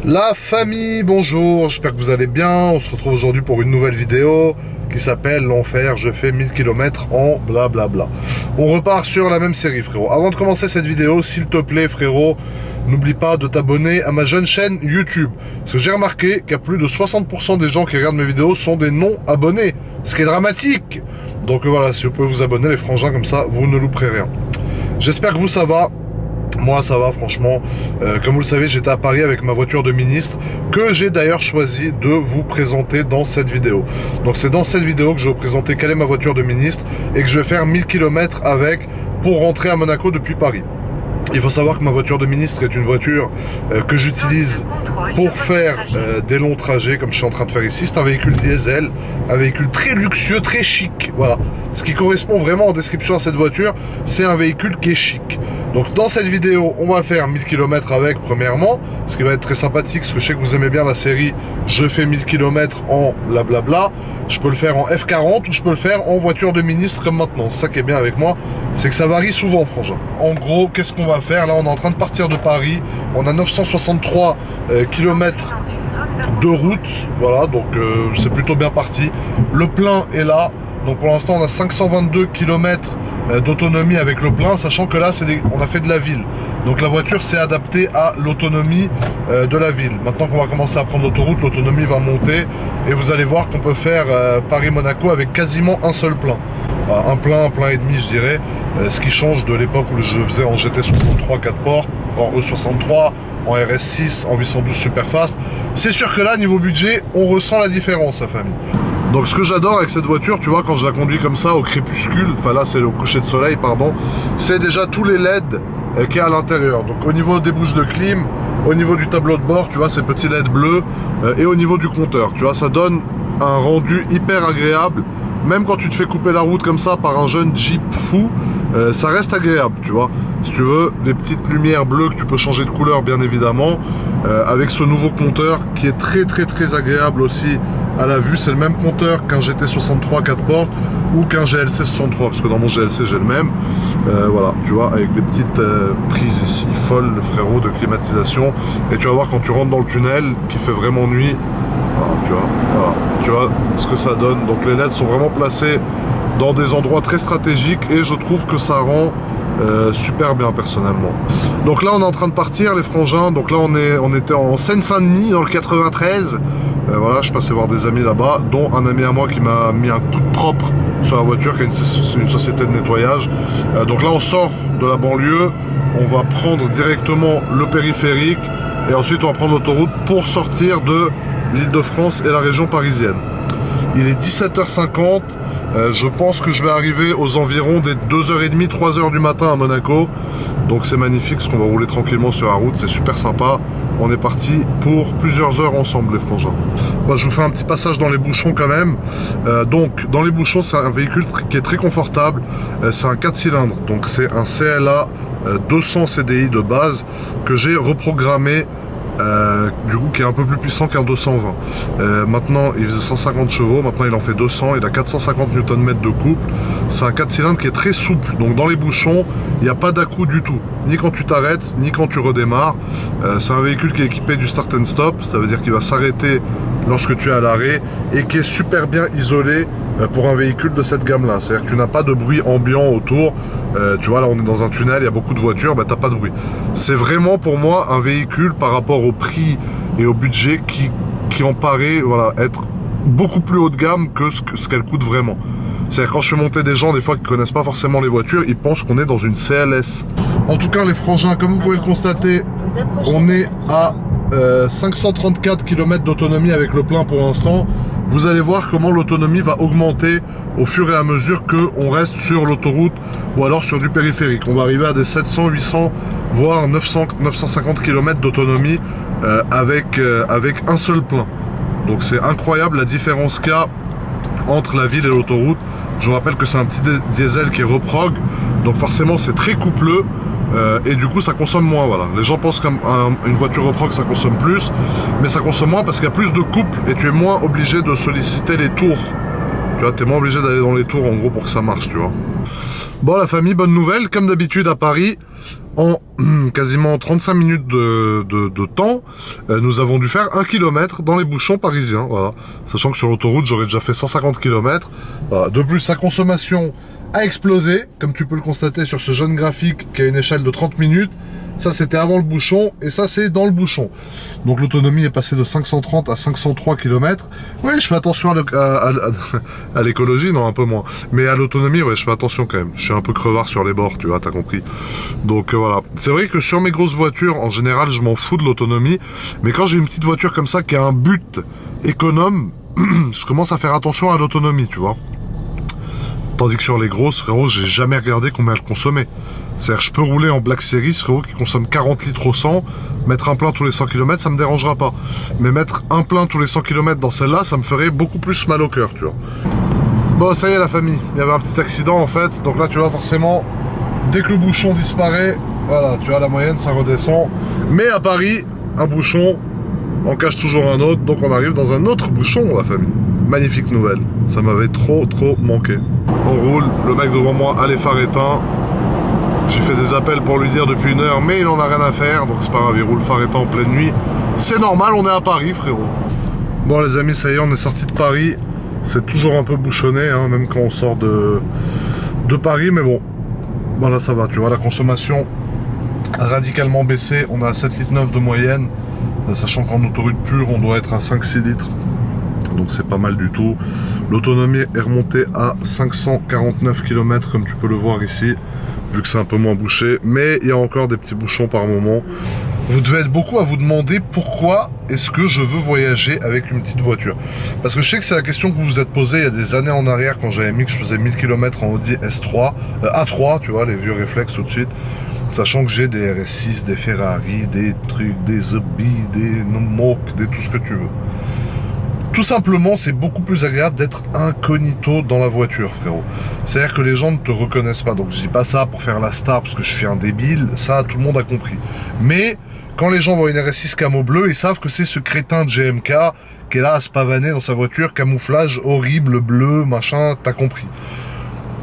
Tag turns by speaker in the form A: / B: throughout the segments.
A: La famille, bonjour, j'espère que vous allez bien. On se retrouve aujourd'hui pour une nouvelle vidéo qui s'appelle l'enfer, je fais 1000 km en blablabla. On repart sur la même série, frérot. Avant de commencer cette vidéo, s'il te plaît, frérot, n'oublie pas de t'abonner à ma jeune chaîne YouTube. Parce que j'ai remarqué qu'il y a plus de 60% des gens qui regardent mes vidéos sont des non-abonnés, ce qui est dramatique. Donc voilà, si vous pouvez vous abonner, les frangins, comme ça, vous ne louperez rien. J'espère que vous, ça va. Moi ça va franchement, comme vous le savez, j'étais à Paris avec ma voiture de ministre que j'ai d'ailleurs choisi de vous présenter dans cette vidéo. Donc c'est dans cette vidéo que je vais vous présenter quelle est ma voiture de ministre et que je vais faire 1000 km avec pour rentrer à Monaco depuis Paris. Il faut savoir que ma voiture de ministre est une voiture que j'utilise pour faire des longs trajets comme je suis en train de faire ici. C'est un véhicule diesel, un véhicule très luxueux, très chic. Voilà. Ce qui correspond vraiment en description à cette voiture, c'est un véhicule qui est chic. Donc dans cette vidéo, on va faire 1000 km avec premièrement, ce qui va être très sympathique, parce que je sais que vous aimez bien la série je fais 1000 km en blablabla. Je peux le faire en F40 ou je peux le faire en voiture de ministre comme maintenant. C'est ça qui est bien avec moi, c'est que ça varie souvent, frangin. En gros, qu'est-ce qu'on va faire? Là, on est en train de partir de Paris. On a 963 km de route. Voilà, donc c'est plutôt bien parti. Le plein est là. Donc pour l'instant, on a 522 km d'autonomie avec le plein, sachant que là, on a fait de la ville. Donc la voiture s'est adaptée à l'autonomie de la ville. Maintenant qu'on va commencer à prendre l'autoroute, l'autonomie va monter et vous allez voir qu'on peut faire Paris-Monaco avec quasiment un seul plein. Un plein et demi, je dirais. Ce qui change de l'époque où je faisais en GT63 4 portes, en E63, en RS6, en 812 Superfast. C'est sûr que là, niveau budget, on ressent la différence, sa famille. Donc ce que j'adore avec cette voiture, tu vois, quand je la conduis comme ça au crépuscule, enfin là c'est au coucher de soleil, pardon, c'est déjà tous les LED qu'il y a à l'intérieur. Donc au niveau des bouches de clim, au niveau du tableau de bord, tu vois, ces petits LED bleus, et au niveau du compteur, tu vois, ça donne un rendu hyper agréable. Même quand tu te fais couper la route comme ça par un jeune Jeep fou, ça reste agréable, tu vois. Si tu veux, des petites lumières bleues que tu peux changer de couleur, bien évidemment, avec ce nouveau compteur qui est très agréable aussi à la vue. C'est le même compteur qu'un GT63 4 portes ou qu'un GLC 63, parce que dans mon GLC j'ai le même. Voilà, tu vois, avec des petites prises ici folles, frérot, de climatisation. Et tu vas voir quand tu rentres dans le tunnel, qui fait vraiment nuit, voilà, tu vois ce que ça donne. Donc les LED sont vraiment placés dans des endroits très stratégiques et je trouve que ça rend super bien personnellement. Donc là on est en train de partir, les frangins. Donc là on était en Seine-Saint-Denis dans le 93. Voilà, je passais voir des amis là-bas, dont un ami à moi qui m'a mis un coup de propre sur la voiture, qui est une société de nettoyage. Donc là on sort de la banlieue, on va prendre directement le périphérique et ensuite on va prendre l'autoroute pour sortir de l'Île-de-France et la région parisienne. Il est 17h50, je pense que je vais arriver aux environs des 2h30, 3h du matin à Monaco. Donc c'est magnifique, parce qu'on va rouler tranquillement sur la route, c'est super sympa. On est parti pour plusieurs heures ensemble, les frangins. Moi, je vous fais un petit passage dans les bouchons quand même. Donc dans les bouchons, c'est un véhicule qui est très confortable. C'est un 4 cylindres, donc c'est un CLA 200 CDI de base que j'ai reprogrammé. Du coup qui est un peu plus puissant qu'un 220. Maintenant il faisait 150 chevaux, maintenant il en fait 200, il a 450 Nm de couple. C'est un 4 cylindres qui est très souple, donc dans les bouchons il n'y a pas d'à-coup du tout, ni quand tu t'arrêtes ni quand tu redémarres. C'est un véhicule qui est équipé du start and stop, ça veut dire qu'il va s'arrêter lorsque tu es à l'arrêt et qui est super bien isolé pour un véhicule de cette gamme là, c'est à dire que tu n'as pas de bruit ambiant autour. Tu vois, là on est dans un tunnel, il y a beaucoup de voitures, bah t'as pas de bruit. C'est vraiment pour moi un véhicule par rapport au prix et au budget qui en paraît, voilà, être beaucoup plus haut de gamme que ce qu'elle coûte vraiment. C'est-à-dire quand je fais monter des gens des fois qui connaissent pas forcément les voitures, ils pensent qu'on est dans une CLS. En tout cas les frangins, comme vous pouvez le constater, on est à 534 km d'autonomie avec le plein pour l'instant. Vous allez voir comment l'autonomie va augmenter au fur et à mesure qu'on reste sur l'autoroute ou alors sur du périphérique. On va arriver à des 700, 800, voire 900, 950 km d'autonomie avec un seul plein. Donc c'est incroyable la différence qu'il y a entre la ville et l'autoroute. Je vous rappelle que c'est un petit diesel qui est reprog, donc forcément c'est très coupleux. Et du coup ça consomme moins, voilà. Les gens pensent qu'une voiture reprog ça consomme plus, mais ça consomme moins parce qu'il y a plus de couple et tu es moins obligé de solliciter les tours. Tu vois, tu es moins obligé d'aller dans les tours en gros pour que ça marche, tu vois. Bon la famille, bonne nouvelle, comme d'habitude à Paris, en quasiment 35 minutes de temps, nous avons dû faire 1 km dans les bouchons parisiens, voilà. Sachant que sur l'autoroute, j'aurais déjà fait 150 km. Voilà. De plus, sa consommation a explosé, comme tu peux le constater sur ce jeune graphique qui a une échelle de 30 minutes. Ça, c'était avant le bouchon, et ça, c'est dans le bouchon. Donc, l'autonomie est passée de 530 à 503 km. Oui, je fais attention à l'écologie, non, un peu moins. Mais à l'autonomie, ouais, je fais attention quand même. Je suis un peu crevard sur les bords, tu vois, t'as compris. Donc, voilà. C'est vrai que sur mes grosses voitures, en général, je m'en fous de l'autonomie. Mais quand j'ai une petite voiture comme ça, qui a un but économe, je commence à faire attention à l'autonomie, tu vois. Tandis que sur les grosses, frérot, j'ai jamais regardé combien elles consommaient. C'est-à-dire, je peux rouler en Black Series, frérot, qui consomme 40 litres au 100, mettre un plein tous les 100 km, ça me dérangera pas. Mais mettre un plein tous les 100 km dans celle-là, ça me ferait beaucoup plus mal au cœur, tu vois. Bon, ça y est, la famille. Il y avait un petit accident, en fait. Donc là, tu vois, forcément, dès que le bouchon disparaît, voilà, tu vois, la moyenne, ça redescend. Mais à Paris, un bouchon en cache toujours un autre. Donc on arrive dans un autre bouchon, la famille. Magnifique nouvelle. Ça m'avait trop manqué. On roule, le mec devant moi a les phares éteints. J'ai fait des appels pour lui dire depuis 1 heure, mais il en a rien à faire, donc c'est pas grave, il roule phare éteint en pleine nuit. C'est normal, on est à Paris, frérot. Bon les amis, ça y est, on est sorti de Paris. C'est toujours un peu bouchonné, hein, même quand on sort de Paris, mais bon. Voilà, ça va, tu vois, la consommation a radicalement baissé. On est à 7,9 litres de moyenne, sachant qu'en autoroute pure, on doit être à 5-6 litres. Donc c'est pas mal du tout. L'autonomie est remontée à 549 km comme tu peux le voir ici, vu que c'est un peu moins bouché, mais il y a encore des petits bouchons par moment. Vous devez être beaucoup à vous demander pourquoi est-ce que je veux voyager avec une petite voiture. Parce que je sais que c'est la question que vous vous êtes posée il y a des années en arrière, quand j'avais mis que je faisais 1000 km en Audi S3, A3, tu vois, les vieux réflexes tout de suite. Sachant que j'ai des RS6, des Ferrari, des trucs, des Zombie, des Moke, des tout ce que tu veux. Tout simplement, c'est beaucoup plus agréable d'être incognito dans la voiture, frérot. C'est-à-dire que les gens ne te reconnaissent pas. Donc je dis pas ça pour faire la star parce que je suis un débile, ça tout le monde a compris. Mais quand les gens voient une RS6 camo bleu, ils savent que c'est ce crétin de GMK qui est là à se pavaner dans sa voiture, camouflage horrible, bleu, machin, t'as compris.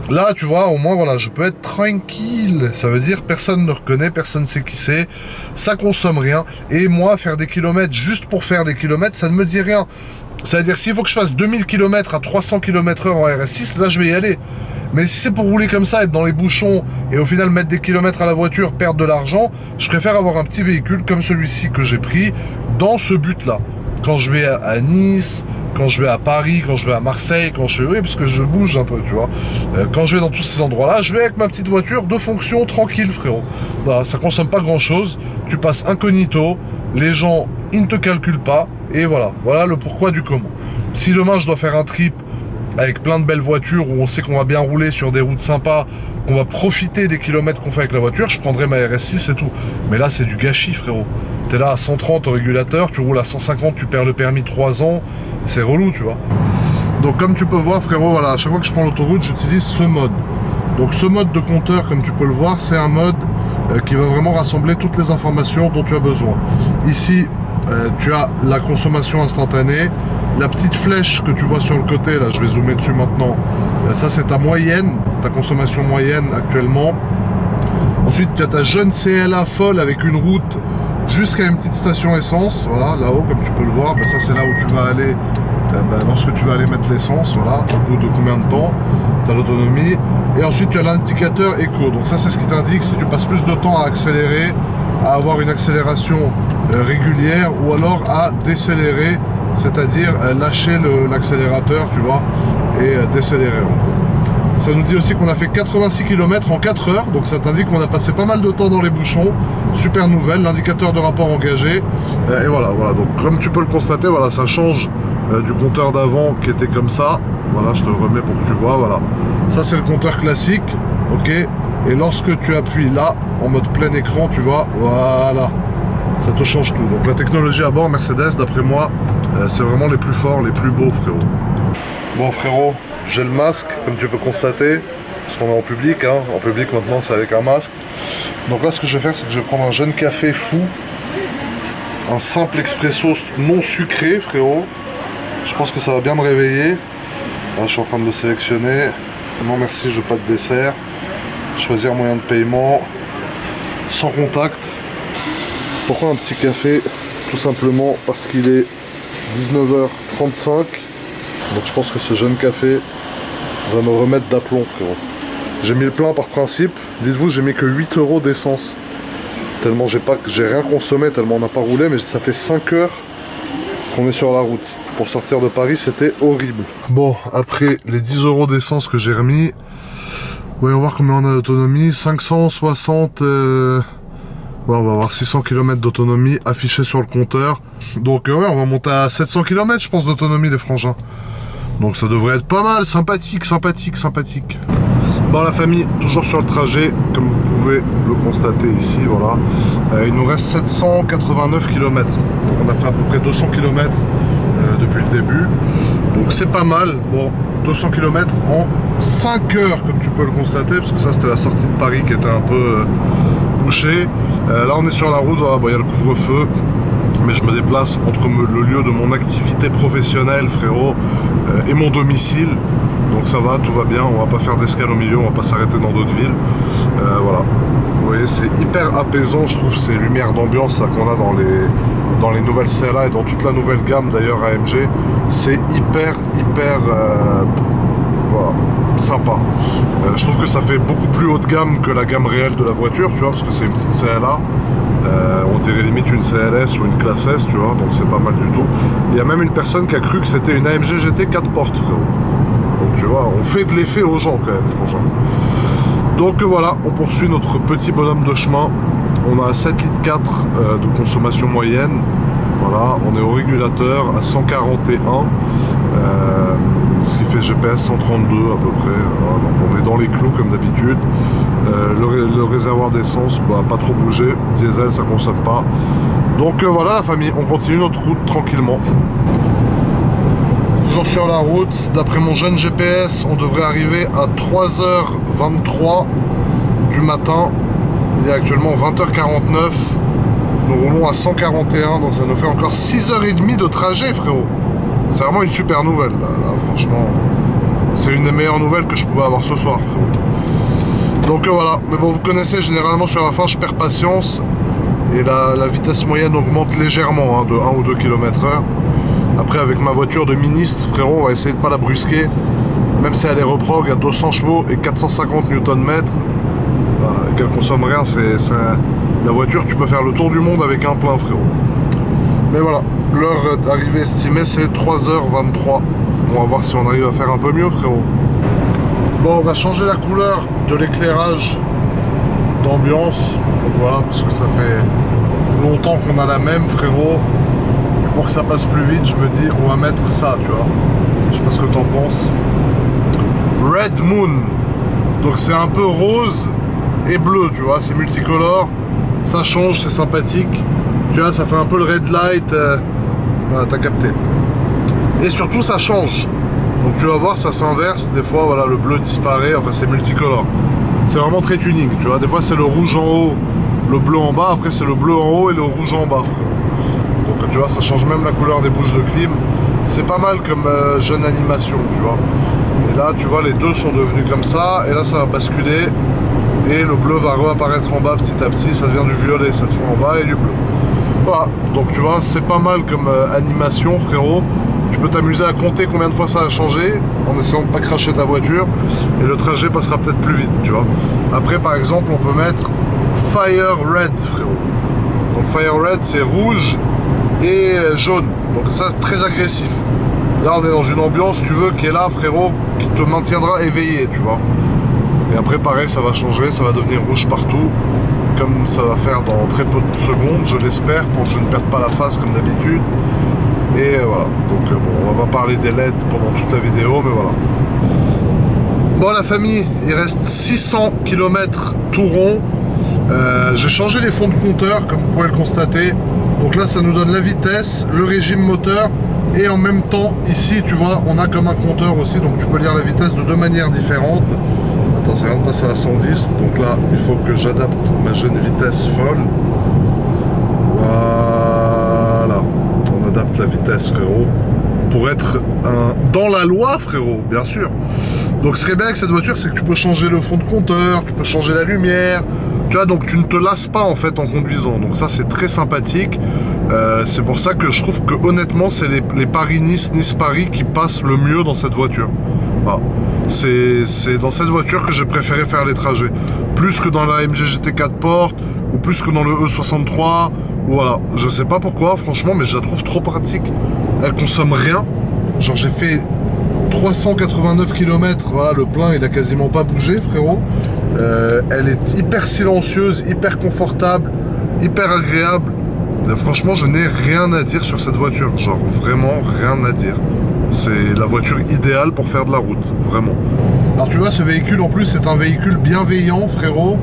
A: Là, tu vois, au moins, voilà, je peux être tranquille. Ça veut dire personne ne reconnaît, personne ne sait qui c'est. Ça consomme rien. Et moi, faire des kilomètres juste pour faire des kilomètres, ça ne me dit rien. C'est-à-dire, s'il faut que je fasse 2000 km à 300 km/h en RS6, là, je vais y aller. Mais si c'est pour rouler comme ça, être dans les bouchons et au final mettre des kilomètres à la voiture, perdre de l'argent, je préfère avoir un petit véhicule comme celui-ci que j'ai pris dans ce but-là. Quand je vais à Nice, quand je vais à Paris, quand je vais à Marseille, quand je vais... Oui, parce que je bouge un peu, tu vois. Quand je vais dans tous ces endroits-là, je vais avec ma petite voiture de fonction tranquille, frérot. Voilà, ça consomme pas grand-chose. Tu passes incognito, les gens, ils ne te calculent pas. Et voilà, voilà le pourquoi du comment. Si demain, je dois faire un trip avec plein de belles voitures où on sait qu'on va bien rouler sur des routes sympas, qu'on va profiter des kilomètres qu'on fait avec la voiture, je prendrai ma RS6 et tout. Mais là, c'est du gâchis, frérot. T'es là à 130 au régulateur, tu roules à 150, tu perds le permis 3 ans. C'est relou, tu vois. Donc, comme tu peux voir, frérot, voilà, à chaque fois que je prends l'autoroute, j'utilise ce mode. Donc, ce mode de compteur, comme tu peux le voir, c'est un mode qui va vraiment rassembler toutes les informations dont tu as besoin. Ici, tu as la consommation instantanée. La petite flèche que tu vois sur le côté, là, je vais zoomer dessus maintenant. Ça, c'est ta moyenne, ta consommation moyenne actuellement. Ensuite, tu as ta jeune CLA folle avec une route jusqu'à une petite station essence. Voilà, là-haut, comme tu peux le voir, ça, c'est là où tu vas aller lorsque tu vas aller mettre l'essence. Voilà, au bout de combien de temps, tu as l'autonomie. Et ensuite, tu as l'indicateur éco. Donc ça, c'est ce qui t'indique si tu passes plus de temps à accélérer, à avoir une accélération régulière ou alors à décélérer, c'est-à-dire lâcher l'accélérateur, tu vois, et décélérer. Ça nous dit aussi qu'on a fait 86 km en 4 heures, donc ça t'indique qu'on a passé pas mal de temps dans les bouchons. Super nouvelle, l'indicateur de rapport engagé. Et voilà, donc comme tu peux le constater, voilà, ça change du compteur d'avant qui était comme ça. Voilà, je te le remets pour que tu vois, voilà. Ça, c'est le compteur classique, ok. Et lorsque tu appuies là, en mode plein écran, tu vois, voilà, ça te change tout. Donc la technologie à bord Mercedes, d'après moi, c'est vraiment les plus forts, les plus beaux, frérot. Bon, frérot, j'ai le masque, comme tu peux constater, parce qu'on est en public, hein. En public maintenant, c'est avec un masque. Donc là, ce que je vais faire, c'est que je vais prendre un jeune café fou, un simple expresso non sucré, frérot. Je pense que ça va bien me réveiller. Là, je suis en train de le sélectionner. Non merci, je veux pas de dessert. Choisir moyen de paiement. sans contact. Pourquoi un petit café? Tout simplement parce qu'il est 19h35. Donc je pense que ce jeune café va me remettre d'aplomb, frérot. J'ai mis le plein par principe. Dites-vous, j'ai mis que 8 € d'essence. Tellement j'ai rien consommé, tellement on n'a pas roulé, mais ça fait 5 heures qu'on est sur la route. Pour sortir de Paris, c'était horrible. Bon, après les 10 € d'essence que j'ai remis, voyons voir combien on a d'autonomie. 560... Ouais, on va avoir 600 km d'autonomie affichée sur le compteur. Donc ouais, on va monter à 700 km, je pense, d'autonomie, les frangins. Donc ça devrait être pas mal, sympathique. Bon, la famille, toujours sur le trajet, comme vous pouvez le constater ici, voilà. Il nous reste 789 km. Donc on a fait à peu près 200 km depuis le début. Donc c'est pas mal. Bon, 200 km en 5 heures, comme tu peux le constater, parce que ça c'était la sortie de Paris qui était un peu bouchée. Là on est sur la route, voilà, bon, y a le couvre-feu. Mais je me déplace entre le lieu de mon activité professionnelle, frérot, et mon domicile. Donc ça va, tout va bien, on va pas faire d'escale au milieu, on va pas s'arrêter dans d'autres villes. Voilà. Vous voyez, c'est hyper apaisant, je trouve, ces lumières d'ambiance qu'on a dans les nouvelles CLA et dans toute la nouvelle gamme d'ailleurs AMG. C'est hyper voilà, sympa. Je trouve que ça fait beaucoup plus haut de gamme que la gamme réelle de la voiture, tu vois, parce que c'est une petite CLA. On dirait limite une CLS ou une classe S, tu vois, donc c'est pas mal du tout. Il y a même une personne qui a cru que c'était une AMG GT 4 portes, frérot. Donc tu vois, on fait de l'effet aux gens quand même, franchement. Donc voilà, on poursuit notre petit bonhomme de chemin. On a 7,4 litres de consommation moyenne. Voilà, on est au régulateur à 141. Ce qui fait GPS 132 à peu près. Voilà, donc on est dans les clous comme d'habitude. Le réservoir d'essence, bah, pas trop bougé. Diesel, ça consomme pas. Donc voilà la famille, on continue notre route tranquillement. Toujours sur la route, d'après mon jeune GPS, on devrait arriver à 3h23 du matin. Il est actuellement 20h49. Nous roulons à 141, donc ça nous fait encore 6h30 de trajet, frérot. C'est vraiment une super nouvelle, là, franchement. C'est une des meilleures nouvelles que je pouvais avoir ce soir, frérot. Donc voilà, mais bon, vous connaissez, généralement sur la fin, je perds patience. Et la vitesse moyenne augmente légèrement, hein, de 1 ou 2 km/h. Après, avec ma voiture de ministre, frérot, on va essayer de pas la brusquer. Même si elle est reprog à 200 chevaux et 450 Nm, et qu'elle consomme rien, la voiture, tu peux faire le tour du monde avec un plein, frérot. Mais voilà, l'heure d'arrivée estimée, c'est 3h23. On va voir si on arrive à faire un peu mieux, frérot. Bon, on va changer la couleur de l'éclairage d'ambiance. Donc voilà, parce que ça fait longtemps qu'on a la même, frérot. Et pour que ça passe plus vite, je me dis, on va mettre ça, tu vois. Je sais pas ce que t'en penses. Red Moon. Donc c'est un peu rose et bleu, tu vois. C'est multicolore. Ça change, c'est sympathique. Tu vois, ça fait un peu le red light. Voilà, t'as capté. Et surtout, ça change. Donc tu vas voir, ça s'inverse. Des fois, voilà, le bleu disparaît. Enfin, c'est multicolore. C'est vraiment très tuning, tu vois. Des fois, c'est le rouge en haut, le bleu en bas. Après, c'est le bleu en haut et le rouge en bas. Donc tu vois, ça change même la couleur des bouches de clim. C'est pas mal comme jeune animation, tu vois. Et là, tu vois, les deux sont devenus comme ça. Et là, ça va basculer. Et le bleu va réapparaître en bas petit à petit. Ça devient du violet cette fois en bas et du bleu. Voilà. Donc tu vois, c'est pas mal comme animation, frérot. Tu peux t'amuser à compter combien de fois ça a changé en essayant de pas cracher ta voiture. Et le trajet passera peut-être plus vite, tu vois. Après, par exemple, on peut mettre Fire Red, frérot. Donc Fire Red, c'est rouge et jaune. Donc ça, c'est très agressif. Là, on est dans une ambiance, tu veux, qui est là, frérot, qui te maintiendra éveillé, tu vois. Et après, pareil, ça va changer, ça va devenir rouge partout, comme ça va faire dans très peu de secondes, je l'espère, pour que je ne perde pas la face comme d'habitude. Et voilà. Donc bon, on va pas parler des LED pendant toute la vidéo, mais voilà. Bon, la famille, il reste 600 km tout rond. J'ai changé les fonds de compteur, comme vous pouvez le constater. Donc là, ça nous donne la vitesse, le régime moteur. Et en même temps, ici, tu vois, on a comme un compteur aussi. Donc tu peux lire la vitesse de deux manières différentes. Attends, ça vient de passer à 110. Donc là, il faut que j'adapte ma jeune vitesse folle. Voilà. On adapte la vitesse, frérot. Pour être dans la loi, frérot, bien sûr. Donc ce qui est bien avec cette voiture, c'est que tu peux changer le fond de compteur, tu peux changer la lumière, Tu vois, donc tu ne te lasses pas en fait en conduisant. Donc ça, c'est très sympathique. C'est pour ça que je trouve que honnêtement, c'est les Paris-Nice, Nice-Paris qui passent le mieux dans cette voiture. Voilà. C'est dans cette voiture que j'ai préféré faire les trajets. Plus que dans la AMG GT 4 portes, ou plus que dans le E63. Voilà. Je sais pas pourquoi, franchement, mais je la trouve trop pratique. Elle consomme rien. Genre, j'ai fait 389 km, voilà, le plein il a quasiment pas bougé, frérot. Elle est hyper silencieuse, hyper confortable, hyper agréable. Franchement, je n'ai rien à dire sur cette voiture, genre vraiment rien à dire. C'est la voiture idéale pour faire de la route, vraiment. Alors tu vois, ce véhicule en plus c'est un véhicule bienveillant, frérot,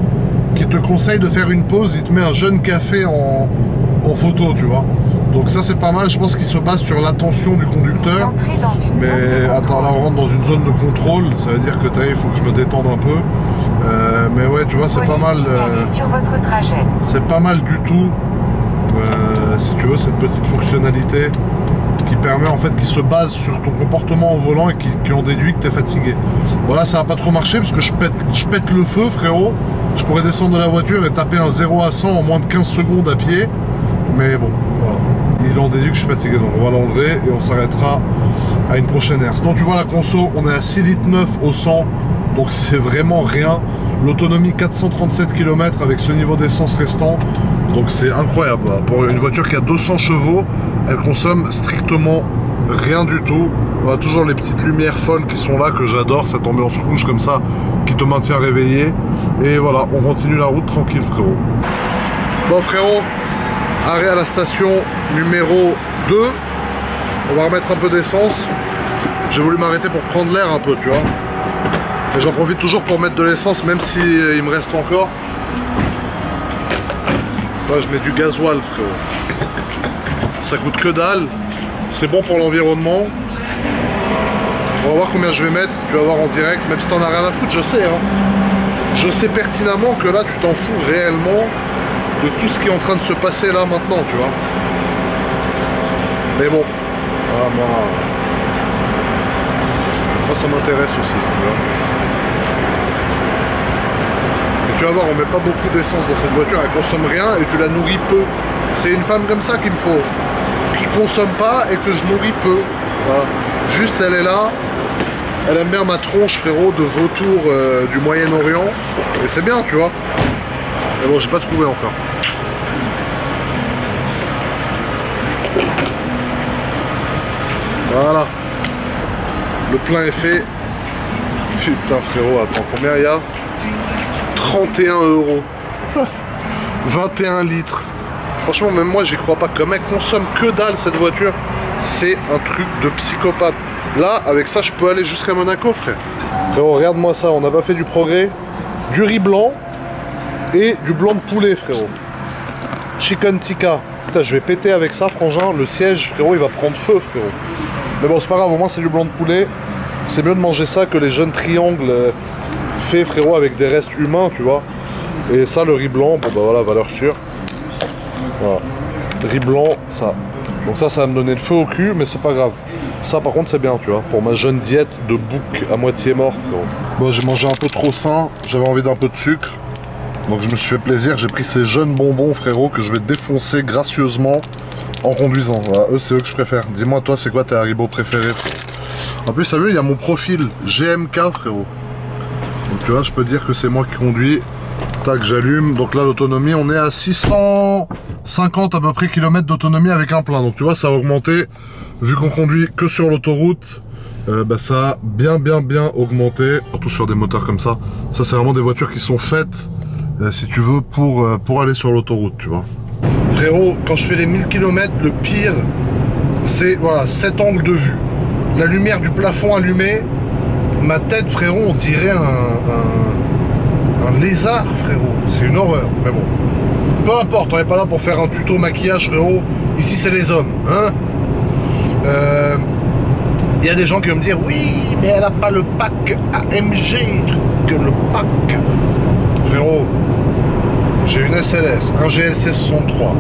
A: qui te conseille de faire une pause, il te met un jeune café en photo, tu vois. Donc ça c'est pas mal, je pense qu'il se base sur l'attention du conducteur. Mais attends, là on rentre dans une zone de contrôle, ça veut dire que il faut que je me détende un peu. Mais ouais, tu vois, c'est pas mal.
B: Sur votre trajet. C'est
A: pas mal du tout. Si tu veux, cette petite fonctionnalité qui permet en fait, qui se base sur ton comportement au volant et qui en déduit que tu es fatigué. Voilà, ça va pas trop marcher parce que je pète le feu, frérot. Je pourrais descendre de la voiture et taper un 0 à 100 en moins de 15 secondes à pied. Mais bon, voilà. Il en déduit que je suis fatigué, donc on va l'enlever et on s'arrêtera à une prochaine aire. Sinon, tu vois, la conso, on est à 6,9 litres au 100, donc c'est vraiment rien. L'autonomie 437 km avec ce niveau d'essence restant, donc c'est incroyable. Pour une voiture qui a 200 chevaux, elle consomme strictement rien du tout. On a toujours les petites lumières folles qui sont là, que j'adore, cette ambiance rouge comme ça, qui te maintient réveillé. Et voilà, on continue la route tranquille, frérot. Bon, frérot, arrêt à la station numéro 2. On va remettre un peu d'essence. J'ai voulu m'arrêter pour prendre l'air un peu, tu vois. Et j'en profite toujours pour mettre de l'essence, même si il me reste encore. Là, je mets du gasoil, frérot. Ça coûte que dalle. C'est bon pour l'environnement. On va voir combien je vais mettre. Tu vas voir en direct, même si t'en as rien à foutre, je sais. Hein. Je sais pertinemment que là, tu t'en fous réellement de tout ce qui est en train de se passer là maintenant, tu vois. Mais bon, voilà, moi ça m'intéresse aussi, tu vois. Et tu vas voir, on met pas beaucoup d'essence dans cette voiture, elle consomme rien et tu la nourris peu. C'est une femme comme ça qu'il me faut, qui consomme pas et que je nourris peu. Voilà. Juste elle est là, elle aime bien ma tronche, frérot, de vautour du Moyen-Orient, et c'est bien, tu vois. Mais bon, j'ai pas trouvé encore. Voilà. Le plein est fait. Putain, frérot, attends, combien il y a? 31 €. 21 litres. Franchement, même moi, j'y crois pas. Comme elle consomme que dalle, cette voiture, c'est un truc de psychopathe. Là, avec ça, je peux aller jusqu'à Monaco, frère. Frérot, regarde-moi ça. On n'a pas fait du progrès. Du riz blanc et du blanc de poulet, frérot. Chicken tikka. Putain, je vais péter avec ça, frangin. Le siège, frérot, il va prendre feu, frérot. Mais bon, c'est pas grave. Au moins, c'est du blanc de poulet. C'est mieux de manger ça que les jeunes triangles faits, frérot, avec des restes humains, tu vois. Et ça, le riz blanc, bon, bah voilà, valeur sûre. Voilà. Riz blanc, ça. Donc ça va me donner le feu au cul, mais c'est pas grave. Ça, par contre, c'est bien, tu vois. Pour ma jeune diète de bouc à moitié mort, frérot. Bon, j'ai mangé un peu trop sain. J'avais envie d'un peu de sucre. Donc je me suis fait plaisir. J'ai pris ces jeunes bonbons, frérot, que je vais défoncer gracieusement en conduisant. Voilà, eux, c'est eux que je préfère. Dis-moi, toi, c'est quoi tes Haribo préférés, frérot? En plus, t'as vu, il y a mon profil GMK, frérot. Donc tu vois, je peux dire que c'est moi qui conduis. Tac, j'allume. Donc là, l'autonomie, on est à 650 à peu près kilomètres d'autonomie avec un plein. Donc tu vois, ça a augmenté. Vu qu'on conduit que sur l'autoroute, bah, ça a bien augmenté. Surtout sur des moteurs comme ça. Ça, c'est vraiment des voitures qui sont faites, si tu veux, pour aller sur l'autoroute, tu vois. Frérot, quand je fais les 1000 km, le pire, c'est voilà, cet angle de vue. La lumière du plafond allumée, ma tête, frérot, on dirait un lézard, frérot. C'est une horreur, mais bon. Peu importe, on n'est pas là pour faire un tuto maquillage, frérot. Ici, c'est les hommes, hein. Y a des gens qui vont me dire, oui, mais elle n'a pas le pack AMG, que le pack. Frérot, j'ai une SLS, un GLC 63,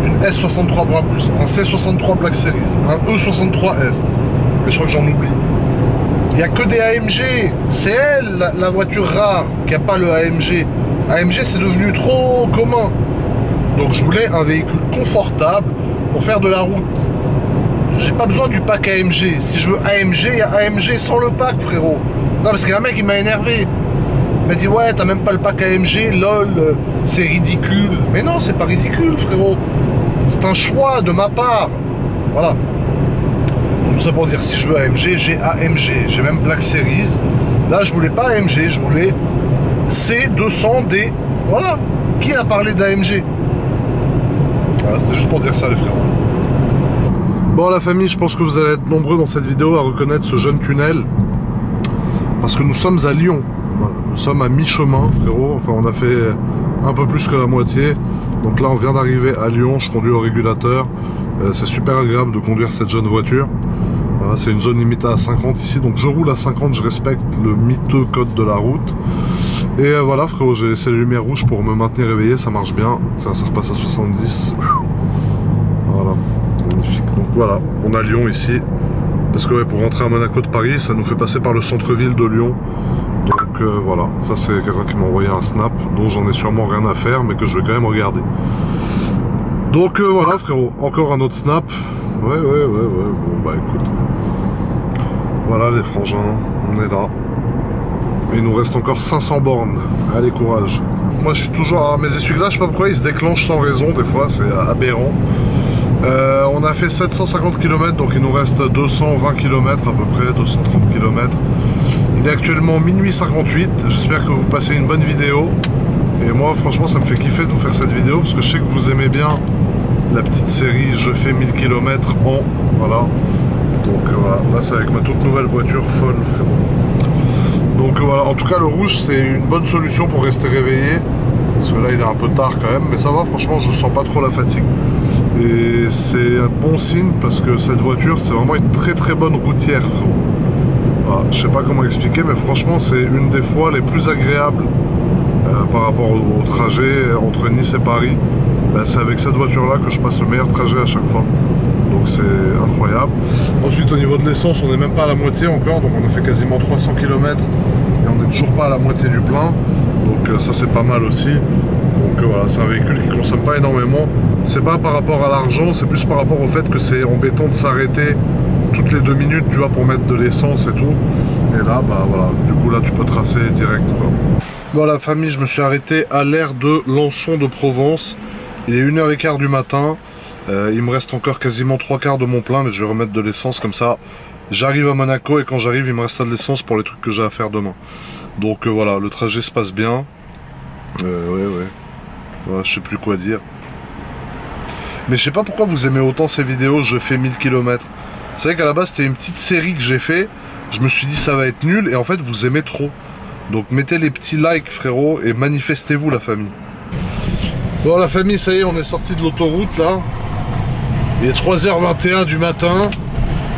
A: une S63 Bras Plus, un C63 Black Series, un E63S. Mais je crois que j'en oublie. Il n'y a que des AMG. C'est elle, la voiture rare, qui n'a pas le AMG. AMG, c'est devenu trop commun. Donc je voulais un véhicule confortable pour faire de la route. J'ai pas besoin du pack AMG. Si je veux AMG, il y a AMG sans le pack, frérot. Non, parce qu'il y a un mec qui m'a énervé. Il m'a dit, ouais, t'as même pas le pack AMG, lol, c'est ridicule. Mais non, c'est pas ridicule, frérot. C'est un choix de ma part. Voilà. Donc tout ça pour dire, si je veux AMG, j'ai AMG. J'ai même Black Series. Là, je voulais pas AMG, je voulais C200D. Voilà. Qui a parlé d'AMG? Voilà, c'est juste pour dire ça, les frérots. Bon, la famille, je pense que vous allez être nombreux dans cette vidéo à reconnaître ce jeune tunnel. Parce que nous sommes à Lyon. Voilà. Nous sommes à mi-chemin, frérot. Enfin, on a fait un peu plus que la moitié. Donc là, on vient d'arriver à Lyon. Je conduis au régulateur. C'est super agréable de conduire cette jeune voiture. Voilà, c'est une zone limitée à 50 ici. Donc je roule à 50, je respecte le miteux code de la route. Et voilà, frérot, j'ai laissé les lumières rouges pour me maintenir éveillé. Ça marche bien. Ça repasse à 70. Voilà. Magnifique. Donc voilà, on a Lyon ici. Parce que ouais, pour rentrer à Monaco de Paris, ça nous fait passer par le centre-ville de Lyon. Donc voilà, ça c'est quelqu'un qui m'a envoyé un snap dont j'en ai sûrement rien à faire, mais que je vais quand même regarder. Donc voilà, frérot, encore un autre snap. Ouais, bon bah écoute. Voilà les frangins, on est là. Il nous reste encore 500 bornes. Allez, courage. Moi je suis toujours à mes essuie-glaces, je sais pas pourquoi ils se déclenchent sans raison, des fois c'est aberrant. On a fait 750 km, donc il nous reste 220 km à peu près, 230 km. Il est actuellement minuit 58, j'espère que vous passez une bonne vidéo. Et moi franchement ça me fait kiffer de vous faire cette vidéo, parce que je sais que vous aimez bien la petite série Je fais 1000 km en... Voilà. Donc voilà, là c'est avec ma toute nouvelle voiture folle, frérot. Donc voilà, en tout cas le rouge c'est une bonne solution pour rester réveillé. Parce que là il est un peu tard quand même, mais ça va, franchement je sens pas trop la fatigue. Et c'est un bon signe parce que cette voiture c'est vraiment une très très bonne routière, frérot. Voilà, je sais pas comment expliquer, mais franchement c'est une des fois les plus agréables par rapport au trajet entre Nice et Paris. Ben, c'est avec cette voiture là que je passe le meilleur trajet à chaque fois. Donc c'est incroyable. Ensuite au niveau de l'essence on n'est même pas à la moitié encore, donc on a fait quasiment 300 km et on n'est toujours pas à la moitié du plein. Donc ça c'est pas mal aussi. Donc voilà, c'est un véhicule qui consomme pas énormément. C'est pas par rapport à l'argent, c'est plus par rapport au fait que c'est embêtant de s'arrêter toutes les 2 minutes, tu vois, pour mettre de l'essence et tout. Et là, bah voilà, du coup là tu peux tracer direct, quoi. Bon la famille, je me suis arrêté à l'aire de Lançon de Provence. Il est 1h15 du matin. Il me reste encore quasiment 3/4 de mon plein, mais je vais remettre de l'essence comme ça. J'arrive à Monaco et quand j'arrive, il me reste de l'essence pour les trucs que j'ai à faire demain. Donc voilà, le trajet se passe bien. Ouais, je sais plus quoi dire. Mais je sais pas pourquoi vous aimez autant ces vidéos, je fais 1000 km. C'est vrai qu'à la base c'était une petite série que j'ai fait. Je me suis dit ça va être nul et en fait vous aimez trop. Donc mettez les petits likes, frérot, et manifestez-vous la famille. Bon la famille, ça y est, on est sorti de l'autoroute là. Il est 3h21 du matin.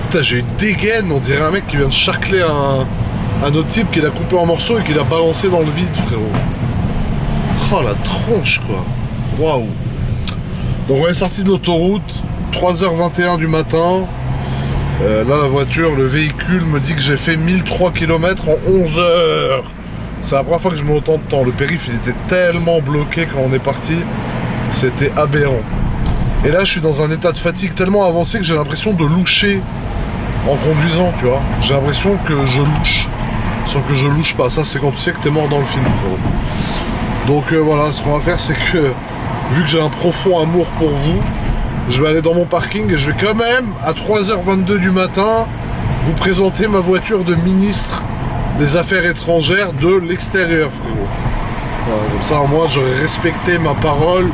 A: Putain, j'ai une dégaine, on dirait un mec qui vient de charcler un autre type qui l'a coupé en morceaux et qui l'a balancé dans le vide, frérot. Oh la tronche quoi. Waouh. Donc on est sorti de l'autoroute, 3h21 du matin. Là la voiture, le véhicule me dit que j'ai fait 1003 km en 11 heures. C'est la première fois que je mets autant de temps. Le périph' il était tellement bloqué quand on est parti. C'était aberrant. Et là je suis dans un état de fatigue tellement avancé que j'ai l'impression de loucher en conduisant, tu vois. J'ai l'impression que je louche sans que je louche pas. Ça c'est quand tu sais que t'es mort dans le film, frérot. Donc voilà, ce qu'on va faire c'est que vu que j'ai un profond amour pour vous, je vais aller dans mon parking et je vais quand même à 3h22 du matin vous présenter ma voiture de ministre des Affaires étrangères de l'extérieur, frérot. Voilà, comme ça au moins j'aurais respecté ma parole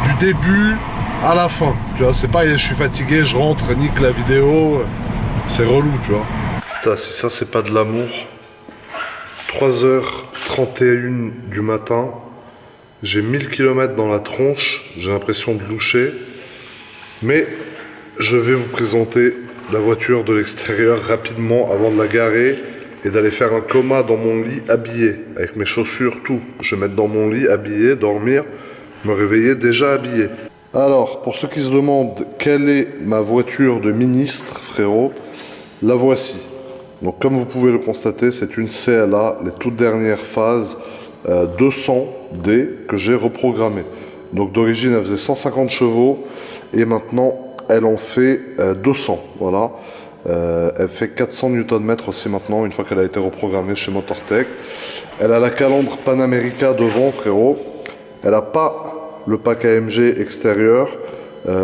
A: du début à la fin. Tu vois, c'est pas je suis fatigué, je rentre, nique la vidéo. C'est relou, tu vois. Putain, si ça c'est pas de l'amour. 3h31 du matin. J'ai 1000 km dans la tronche. J'ai l'impression de loucher. Mais je vais vous présenter la voiture de l'extérieur rapidement avant de la garer et d'aller faire un coma dans mon lit habillé, avec mes chaussures, tout. Je vais mettre dans mon lit habillé, dormir, me réveiller déjà habillé. Alors, pour ceux qui se demandent quelle est ma voiture de ministre, frérot, la voici. Donc comme vous pouvez le constater, c'est une CLA, les toutes dernières phases, 200D que j'ai reprogrammé. Donc d'origine elle faisait 150 chevaux et maintenant elle en fait 200. Voilà. Elle fait 400 Nm aussi maintenant, une fois qu'elle a été reprogrammée chez Motortech. Elle a la calandre Panamérica devant, frérot. Elle n'a pas le pack AMG extérieur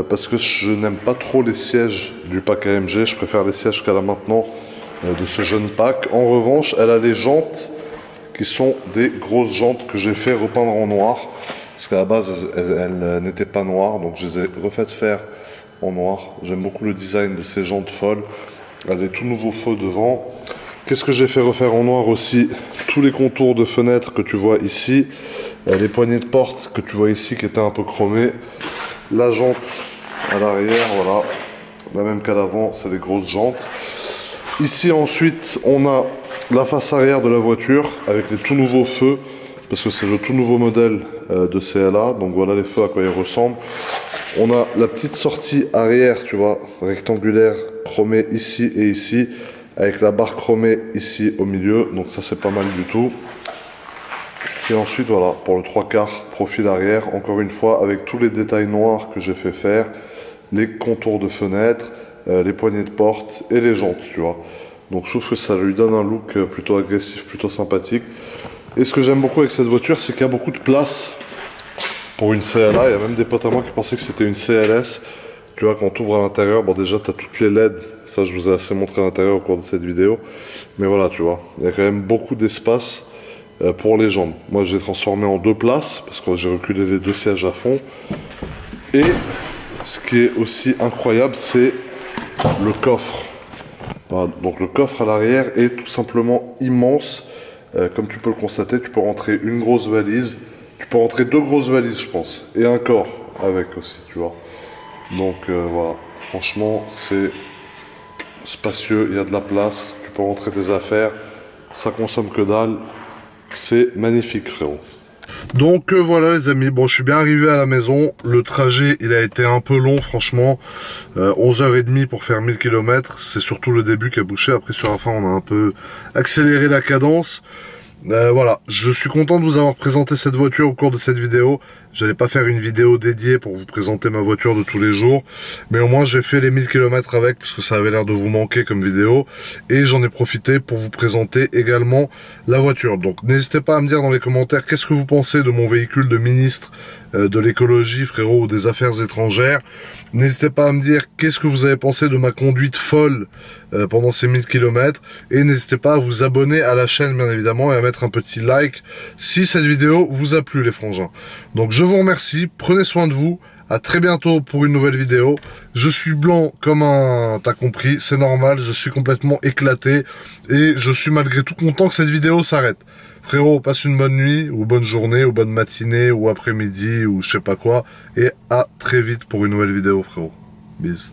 A: parce que je n'aime pas trop les sièges du pack AMG. Je préfère les sièges qu'elle a maintenant de ce jeune pack. En revanche, elle a les jantes qui sont des grosses jantes que j'ai fait repeindre en noir. Parce qu'à la base, elles n'étaient pas noires, donc je les ai refaites faire en noir. J'aime beaucoup le design de ces jantes folles. Elle a les tout nouveaux feux devant. Qu'est-ce que j'ai fait refaire en noir aussi? Tous les contours de fenêtres que tu vois ici. Les poignées de porte que tu vois ici qui étaient un peu chromées. La jante à l'arrière, voilà. La même qu'à l'avant, c'est des grosses jantes. Ici ensuite, on a la face arrière de la voiture avec les tout nouveaux feux. Parce que c'est le tout nouveau modèle de CLA. Donc voilà les feux à quoi ils ressemblent. On a la petite sortie arrière, tu vois, rectangulaire, chromée ici et ici, avec la barre chromée ici au milieu. Donc ça c'est pas mal du tout. Et ensuite voilà, pour le 3/4 profil arrière, encore une fois, avec tous les détails noirs que j'ai fait faire, les contours de fenêtres, les poignées de porte et les jantes, tu vois. Donc je trouve que ça lui donne un look plutôt agressif, plutôt sympathique. Et ce que j'aime beaucoup avec cette voiture, c'est qu'il y a beaucoup de place pour une CLA. Il y a même des potes à moi qui pensaient que c'était une CLS. Tu vois, quand tu ouvres à l'intérieur, bon déjà tu as toutes les LED. Ça, je vous ai assez montré à l'intérieur au cours de cette vidéo. Mais voilà, tu vois, il y a quand même beaucoup d'espace pour les jambes. Moi, j'ai transformé en 2 places parce que j'ai reculé les 2 sièges à fond. Et ce qui est aussi incroyable, c'est le coffre. Voilà, donc le coffre à l'arrière est tout simplement immense. Comme tu peux le constater, tu peux rentrer une grosse valise, tu peux rentrer 2 grosses valises, je pense, et un corps avec aussi, tu vois. Donc voilà, franchement, c'est spacieux, il y a de la place, tu peux rentrer tes affaires, ça consomme que dalle, c'est magnifique, frérot. Donc voilà les amis, bon je suis bien arrivé à la maison, le trajet il a été un peu long franchement, 11h30 pour faire 1000 km, c'est surtout le début qui a bouché, après sur la fin on a un peu accéléré la cadence. Voilà, je suis content de vous avoir présenté cette voiture au cours de cette vidéo. J'allais pas faire une vidéo dédiée pour vous présenter ma voiture de tous les jours, mais au moins j'ai fait les 1000 km avec parce que ça avait l'air de vous manquer comme vidéo et j'en ai profité pour vous présenter également la voiture. Donc n'hésitez pas à me dire dans les commentaires qu'est-ce que vous pensez de mon véhicule de ministre de l'écologie, frérot, ou des affaires étrangères. N'hésitez pas à me dire qu'est-ce que vous avez pensé de ma conduite folle pendant ces 1000 km. Et n'hésitez pas à vous abonner à la chaîne, bien évidemment, et à mettre un petit like si cette vidéo vous a plu, les frangins. Donc je vous remercie, prenez soin de vous. À très bientôt pour une nouvelle vidéo. Je suis blanc comme un... T'as compris, c'est normal, je suis complètement éclaté. Et je suis malgré tout content que cette vidéo s'arrête. Frérot, passe une bonne nuit, ou bonne journée, ou bonne matinée, ou après-midi, ou je sais pas quoi. Et à très vite pour une nouvelle vidéo, frérot. Bisous.